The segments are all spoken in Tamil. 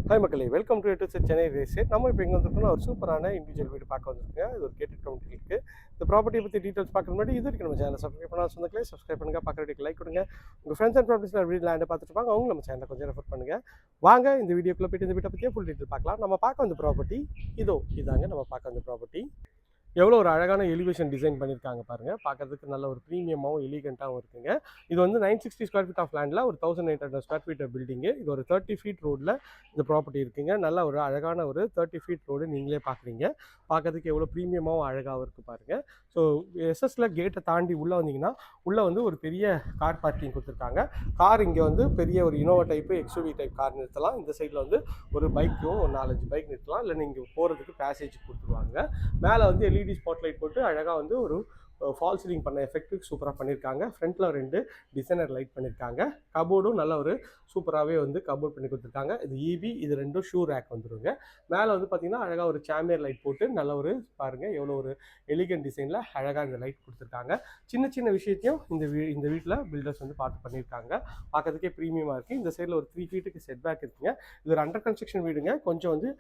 ஹாய் மக்களே, welcome to to Chennai real estate. நம்ம இப்போ எங்கே வந்துருக்கோம்னா ஒரு சூப்பரான இண்டிவிஜுவல் வீடு பார்க்க வந்திருக்கேன். இது ஒரு கேட்டட் கம்யூனிட்டி இருக்குது. இந்த ப்ராப்பர்ட்டியை பற்றி டீட்டெயில்ஸ் பார்க்க முன்னாடி இது வரைக்கும் நம்ம சேனல் சப்ஸ்கிரைப் பண்ணால் சொந்தங்களே சப்ஸ்கிரைப் பண்ணுங்கள், பார்க்குற வீடியோக்கு லைக் கொடுங்க. உங்கள் ஃப்ரெண்ட்ஸ் அண்ட் ப்ராப்பர்ட்டிஸில் வீடு லேண்டை பார்த்துட்டு இருப்பாங்க, அவங்க நம்ம சேனலை கொஞ்சம் ரெஃபர் பண்ணுங்கள். வாங்க இந்த வீடியோக்குள்ளே போய்ட்டு இந்த வீட்டை பற்றியே ஃபுல் டீட்டெயில் பார்க்கலாம். நம்ம பார்க்க வந்த ப்ராப்பர்ட்டி இதாங்க நம்ம பார்க்க வந்த ப்ராப்பர்ட்டி. எவ்வளோ ஒரு அழகான எலிவேஷன் டிசைன் பண்ணியிருக்காங்க பாருங்கள். பார்க்கறதுக்கு நல்ல ஒரு ப்ரீமியமாகவும் எலிகெண்ட்டாகவும் இருக்குங்க. இது வந்து 960 ஸ்கொயர் ஃபீட் ஆஃப் லேண்டில் ஒரு 1800 ஸ்கொயர் ஃபீட் பில்டிங்கு. இது ஒரு 30 ஃபீட் ரோடில் இந்த ப்ராப்பர்ட்டி இருக்குங்க. நல்ல ஒரு அழகான ஒரு 30 ஃபீட் ரோடு நீங்களே பார்க்குறீங்க. பார்க்கறதுக்கு எவ்வளோ ப்ரீமியமாகவும் அழகாகவும் இருக்குது பாருங்கள். ஸோ எஸ்எஸ்ல கேட்டை தாண்டி உள்ளே வந்தீங்கன்னா உள்ளே வந்து ஒரு பெரிய கார் பார்க்கிங் கொடுத்துருக்காங்க. கார் இங்கே வந்து பெரிய ஒரு Innova type XUV type car நிறுத்தலாம். இந்த சைடில் வந்து ஒரு பைக்கும் ஒரு 4-5 பைக் நிறுத்தலாம். இல்லை நீங்கள் போகிறதுக்கு பேசேஜ் கொடுத்துருவாங்க. மேலே வந்து எல்இடி ஸ்பாட்லைட் போட்டு அழகாக வந்து ஒரு ஃபால் சீலிங் பண்ண எஃபெக்ட்டு சூப்பராக பண்ணியிருக்காங்க. ஃப்ரண்ட்டில் 2 டிசைனர் லைட் பண்ணியிருக்காங்க. கபோர்டும் நல்ல ஒரு சூப்பராகவே வந்து கபோர்ட் பண்ணி கொடுத்துருக்காங்க. இது ஈவி, இது 2 ஷூ ரேக் வந்துடுங்க. மேலே வந்து பார்த்திங்கன்னா அழகாக ஒரு சாம்பியர் லைட் போட்டு நல்ல ஒரு பாருங்கள் எவ்வளோ ஒரு எலிகன்ட் டிசைனில் அழகாக இந்த லைட் கொடுத்துருக்காங்க. சின்ன சின்ன விஷயத்தையும் இந்த வீட்டில் பில்டர்ஸ் வந்து பார்த்து பண்ணியிருக்காங்க. பார்க்கறதுக்கே ப்ரீமியமாக இருக்குது. இந்த சைடில் ஒரு 3 ஃபீட்டுக்கு செட் பேக் இருக்குங்க. இது ஒரு அண்டர் கன்ஸ்ட்ரக்ஷன் வீடுங்க. கொஞ்சம் வந்து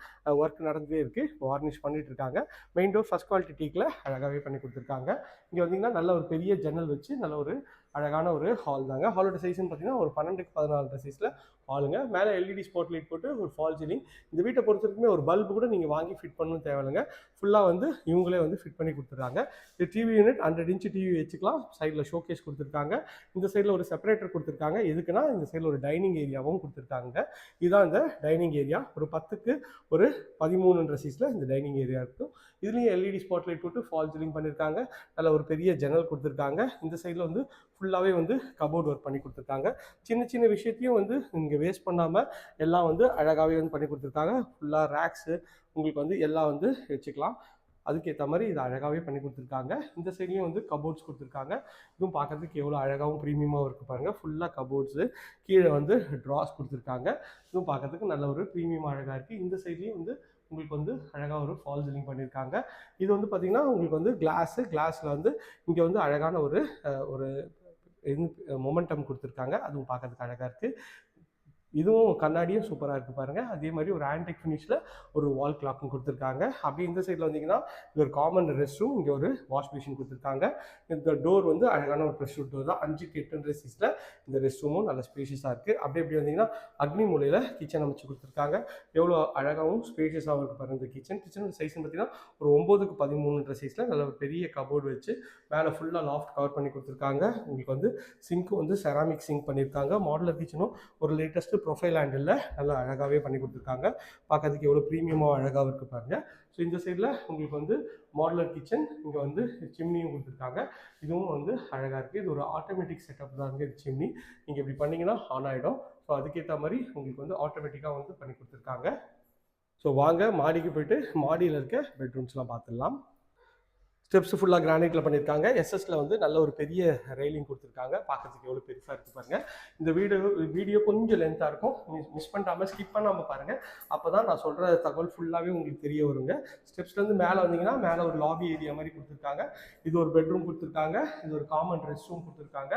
ஒர்க் நடந்தே இருக்குது, வார்னிஷ் பண்ணிட்டு இருக்காங்க. மெயின் டோர் ஃபஸ்ட் குவாலிட்டி டீக்கில் அழகாகவே பண்ணி கொடுத்துருக்காங்க. இங்கே வந்தீங்கன்னா நல்ல ஒரு பெரிய ஜன்னல் வச்சு நல்ல ஒரு அழகான ஒரு ஹால் தாங்க. ஹாலோட சைஸ்ன்னு பார்த்தீங்கன்னா ஒரு 12x14 சைஸில் ஹாலுங்க. மேலே எல்இடி ஸ்பாட் லைட் போட்டு ஒரு ஃபால் சீலிங். இந்த வீட்டை பொறுத்த வரைக்குமே ஒரு பல்பு கூட நீங்கள் வாங்கி ஃபிட் பண்ணணும் தேவையில்லைங்க. ஃபுல்லாக வந்து இவங்களே வந்து ஃபிட் பண்ணி கொடுத்துருக்காங்க. இது டிவி யூனிட் 100 இன்ச் டிவி வச்சுக்கலாம். சைடில் ஷோகேஸ் கொடுத்துருக்காங்க. இந்த சைடில் ஒரு செப்பரேட்டர் கொடுத்துருக்காங்க. எதுக்குன்னா இந்த சைடில் ஒரு டைனிங் ஏரியாவும் கொடுத்துருக்காங்க. இதுதான் இந்த டைனிங் ஏரியா. ஒரு 10க்கு ஒரு 13 சைஸில் இந்த டைனிங் ஏரியா இருக்கும். இதுலேயும் எல்இடி ஸ்பாட் லைட் போட்டு ஃபால் சீலிங் பண்ணியிருக்காங்க. நல்ல ஒரு பெரிய ஜன்னல் கொடுத்துருக்காங்க. இந்த சைடில் வந்து ஃபுல்லாகவே வந்து கபோர்ட் ஒர்க் பண்ணி கொடுத்துருக்காங்க. சின்ன சின்ன விஷயத்தையும் வந்து இங்கே வேஸ்ட் பண்ணாமல் எல்லாம் வந்து அழகாகவே வந்து பண்ணி கொடுத்துருக்காங்க. ஃபுல்லாக ரேக்ஸு உங்களுக்கு வந்து எல்லாம் வந்து வச்சுக்கலாம். அதுக்கேற்ற மாதிரி இது அழகாகவே பண்ணி கொடுத்துருக்காங்க. இந்த சைட்லேயும் வந்து கபோர்ட்ஸ் கொடுத்துருக்காங்க. இதுவும் பார்க்கறதுக்கு எவ்வளோ அழகாகவும் ப்ரீமியமாகவும் இருக்குது பாருங்கள். ஃபுல்லாக கபோர்ட்ஸு, கீழே வந்து ட்ராஸ் கொடுத்துருக்காங்க. இதுவும் பார்க்கறதுக்கு நல்ல ஒரு ப்ரீமியமாக அழகாக இருக்குது. இந்த சைட்லேயும் வந்து உங்களுக்கு வந்து அழகாக ஒரு ஃபால் சீலிங் பண்ணியிருக்காங்க. இது வந்து பார்த்திங்கன்னா உங்களுக்கு வந்து கிளாஸில் வந்து இங்கே வந்து அழகான ஒரு மொமெண்டம் கொடுத்துருக்காங்க. அதுவும் பார்க்கறதுக்கு அழகாக இருக்குது. இதுவும் கண்ணாடியும் சூப்பராக இருக்குது பாருங்கள். அதே மாதிரி ஒரு ஆன்டிக் ஃபினிஷில் ஒரு வால் கிளாக்கும் கொடுத்துருக்காங்க. அப்படி இந்த சைடில் வந்தீங்கன்னா இது ஒரு காமன் ரெஸ்ட் ரூம். இங்கே ஒரு வாஷ் மிஷின் கொடுத்துருக்காங்க. இந்த டோர் வந்து அழகான ஒரு ப்ரெஷ் டோர் தான். 5க்கு 8 சைஸில் இந்த ரெஸ்ட் ரூமும் நல்ல ஸ்பேஷியஸாக இருக்குது. அப்படி எப்படி வந்தீங்கன்னா அக்னி மூலையில் கிச்சன் அமைச்சு கொடுத்துருக்காங்க. எவ்வளோ அழகாகவும் ஸ்பேஷியஸாகவும் இருக்குது பாருங்கள். இந்த கிச்சன் சைஸ்ன்னு பார்த்தீங்கன்னா ஒரு 9க்கு 13 சைஸில் நல்ல ஒரு பெரிய கபோர்டு வச்சு மேலே ஃபுல்லாக லாஃப்ட் கவர் பண்ணி கொடுத்துருக்காங்க. உங்களுக்கு வந்து சிங்க்கும் வந்து செராமிக் சிங்க் பண்ணியிருக்காங்க. மாடுலர் கிச்சனும் ஒரு லேட்டஸ்ட்டு ப்ரொஃபைல் ஹேண்டில் நல்லா அழகாகவே பண்ணி கொடுத்துருக்காங்க. பார்க்கறதுக்கு எவ்வளோ ப்ரீமியமாக அழகாக இருக்குது பாருங்கள். ஸோ இந்த சைடில் உங்களுக்கு வந்து மாடுலர் கிச்சன், இங்கே வந்து சிம்னியும் கொடுத்துருக்காங்க. இதுவும் வந்து அழகாக இருக்குது. இது ஒரு ஆட்டோமேட்டிக் செட்டப் தாங்க இது சிம்னி. நீங்கள் இப்படி பண்ணிங்கன்னா ஆன் ஆகிடும். ஸோ அதுக்கேற்ற மாதிரி உங்களுக்கு வந்து ஆட்டோமேட்டிக்காக வந்து பண்ணி கொடுத்துருக்காங்க. ஸோ வாங்க மாடிக்கு போய்ட்டு மாடியில் இருக்க பெட்ரூம்ஸ்லாம் பார்த்துடலாம். ஸ்டெப்ஸ் ஃபுல்லாக கிரானைட்டில் பண்ணியிருக்காங்க. எஸ்எஸ்ல வந்து நல்ல ஒரு பெரிய ரெயிலிங் கொடுத்துருக்காங்க. பார்க்கறதுக்கு எவ்வளோ பெருசாக இருக்குது பாருங்கள். இந்த வீடியோ கொஞ்சம் லென்த்தாக இருக்கும். மிஸ் பண்ணாமல் ஸ்கிப் பண்ணாமல் பாருங்கள். அப்போ தான் நான் சொல்கிற தகவல் ஃபுல்லாகவே உங்களுக்கு தெரிய வருங்க. ஸ்டெப்ஸ்லேருந்து மேலே வந்தீங்கன்னா மேலே ஒரு லாபி ஏரியா மாதிரி கொடுத்துருக்காங்க. இது ஒரு பெட்ரூம் கொடுத்துருக்காங்க. இது ஒரு காமன் ரெஸ்ட் ரூம் கொடுத்துருக்காங்க.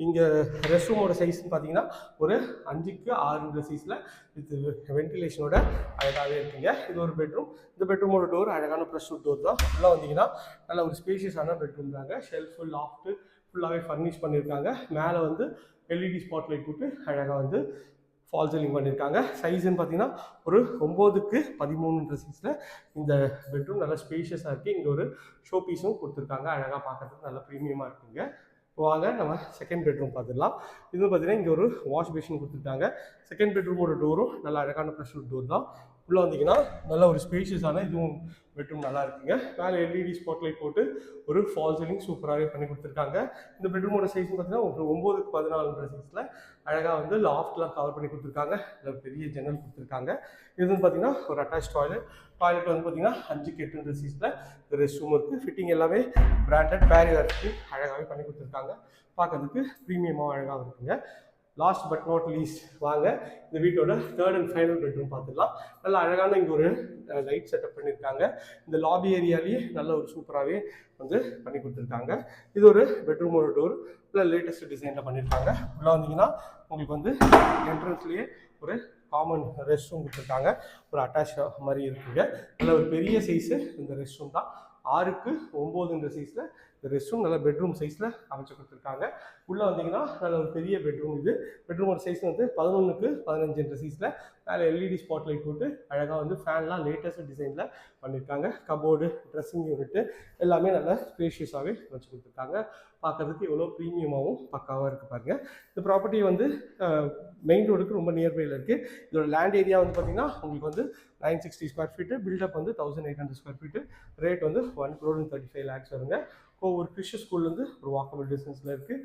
இங்கே ரெஸ்ட் ரூமோட சைஸ்ன்னு பார்த்தீங்கன்னா ஒரு 5க்கு 6 சைஸில் இது வென்டிலேஷனோட அழகாகவே இருக்குங்க. இது ஒரு பெட்ரூம். இந்த பெட்ரூமோட டோர் அழகான ப்ரெஷ் டோர் தான். ஃபுல்லாக வந்தீங்கன்னா நல்ல ஒரு ஸ்பேஷியஸான பெட்ரூம் தாங்க. ஷெல்ஃபு, லாஃப்ட்டு ஃபுல்லாகவே ஃபர்னிஷ் பண்ணியிருக்காங்க. மேலே வந்து எல்இடி ஸ்பாட் லைட் போட்டு அழகாக வந்து ஃபால் சீலிங் பண்ணியிருக்காங்க. சைஸ்ன்னு பார்த்தீங்கன்னா ஒரு 9க்கு 13 சைஸில் இந்த பெட்ரூம் நல்லா ஸ்பேஷியஸாக இருக்குது. இங்கே ஒரு ஷோ பீஸும் கொடுத்துருக்காங்க. அழகாக பார்க்கறதுக்கு நல்லா ப்ரீமியமாக இருக்குங்க. வாங்க நம்ம செகண்ட் பெட்ரூம் பார்த்துடலாம். இது பார்த்தீங்கன்னா இங்கே ஒரு வாஷ் பேஷன் கொடுத்துருக்காங்க. செகண்ட் பெட்ரூமோட டோரும் நல்லா அழகான ப்ரெஷர் டோர் தான். உள்ளே வந்தீங்கன்னா நல்ல ஒரு ஸ்பேஷியஸான இதுவும் பெட்ரூம் நல்லா இருக்குங்க. மேலே எல்இடி ஸ்பாட் லைட் போட்டு ஒரு ஃபால் சீலிங் சூப்பராகவே பண்ணி கொடுத்துருக்காங்க. இந்த பெட்ரூமோட சைஸ்ன்னு பார்த்தீங்கன்னா ஒரு 9க்கு 14 சைஸில் அழகாக வந்து லாஃப்ட்லாம் கவர் பண்ணி கொடுத்துருக்காங்க. இதில் பெரிய ஜன்னல் கொடுத்துருக்காங்க. இதுன்னு பார்த்தீங்கன்னா ஒரு அட்டாச் டாய்லெட் வந்து பார்த்தீங்கன்னா 5க்கு 8 சைஸில் இந்த ரெஸ்ட் ரூம் இருக்குது. ஃபிட்டிங் எல்லாமே பிராண்டட் பேரியர் இருக்குது. அழகாகவே பண்ணி கொடுத்துருக்காங்க. பார்க்கறதுக்கு ப்ரீமியமாக அழகாக இருக்குங்க. லாஸ்ட் பட் நாட் லீஸ்ட் வாங்க இந்த வீட்டோட 3rd and final பெட்ரூம் பார்த்துடலாம். நல்லா அழகான இங்கே ஒரு லைட் செட்டப் பண்ணியிருக்காங்க. இந்த லாபி ஏரியாலேயே நல்ல ஒரு சூப்பராகவே வந்து பண்ணி கொடுத்துருக்காங்க. இது ஒரு பெட்ரூமோட டோர் இல்லை லேட்டஸ்ட் டிசைனில் பண்ணியிருக்காங்க. உள்ளே வந்தீங்கன்னா உங்களுக்கு வந்து என்ட்ரன்ஸ்லேயே ஒரு காமன் ரெஸ்ட் ரூம் கொடுத்துருக்காங்க. ஒரு அட்டாச் மாதிரி இருக்குங்க. நல்ல ஒரு பெரிய சைஸு இந்த ரெஸ்ட் ரூம் தான். 6க்கு 9 சைஸில் இந்த ரெஸ்ட் ரூம் நல்ல பெட்ரூம் சைஸில் அமைச்சு கொடுத்துருக்காங்க. உள்ளே வந்தீங்கன்னா நல்ல ஒரு பெரிய பெட்ரூம். இது பெட்ரூமோட சைஸ் வந்து 11க்கு 15 சைஸில் மேலே எல்இடி ஸ்பாட் லைட் போட்டு அழகாக வந்து ஃபேன்லாம் லேட்டஸ்ட் டிசைனில் பண்ணியிருக்காங்க. கபோர்டு, ட்ரெஸ்ஸிங் யூனிட்டு எல்லாமே நல்லா ஸ்பேஷியஸாகவே வச்சு கொடுத்துருக்காங்க. பார்க்கறதுக்கு எவ்வளோ ப்ரீமியமாகவும் பக்காவாக இருக்குது பாருங்க. இந்த ப்ராப்பர்ட்டி வந்து மெயின் ரோடுக்கு ரொம்ப நியர்பையில் இருக்குது. இதோட லேண்ட் ஏரியா வந்து பார்த்தீங்கன்னா உங்களுக்கு வந்து 960 ஸ்கொயர் ஃபீட்டு, பில்டப் வந்து 1800 ஸ்கொயர் ஃபீட்டு, ரேட் வந்து 1,35,00,000 வருங்க. ஒரு கிறிஸ்டியன் ஸ்கூல்லேருந்து ஒரு வாக்கபிள் டிஸ்டன்ஸில் இருக்குது.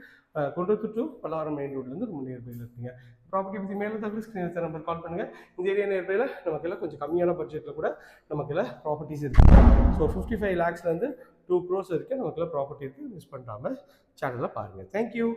குன்றத்தூர் டு பல்லாவரம் மெயின் ரோட்லேருந்து ரொம்ப நியர்பையில் இருக்குங்க. ப்ராப்பர்ட்டி பற்றி மேலே தகவல் ஸ்க்ரீன் நம்பர் கால் பண்ணுங்கள். இந்த ஏரியா நியர்பையில் நமக்கெல்லாம் கொஞ்சம் கம்மியான பட்ஜெட்டில் கூட நமக்கெல்லாம் ப்ராப்பர்ட்டிஸ் இருக்குது. ஸோ 55 lakhsலேருந்து 2 crores இருக்குது நமக்கெல்லாம் ப்ராப்பர்ட்டி இருக்குது. மிஸ் பண்ணாமல் சேனலில் பாருங்கள். தேங்க்யூ.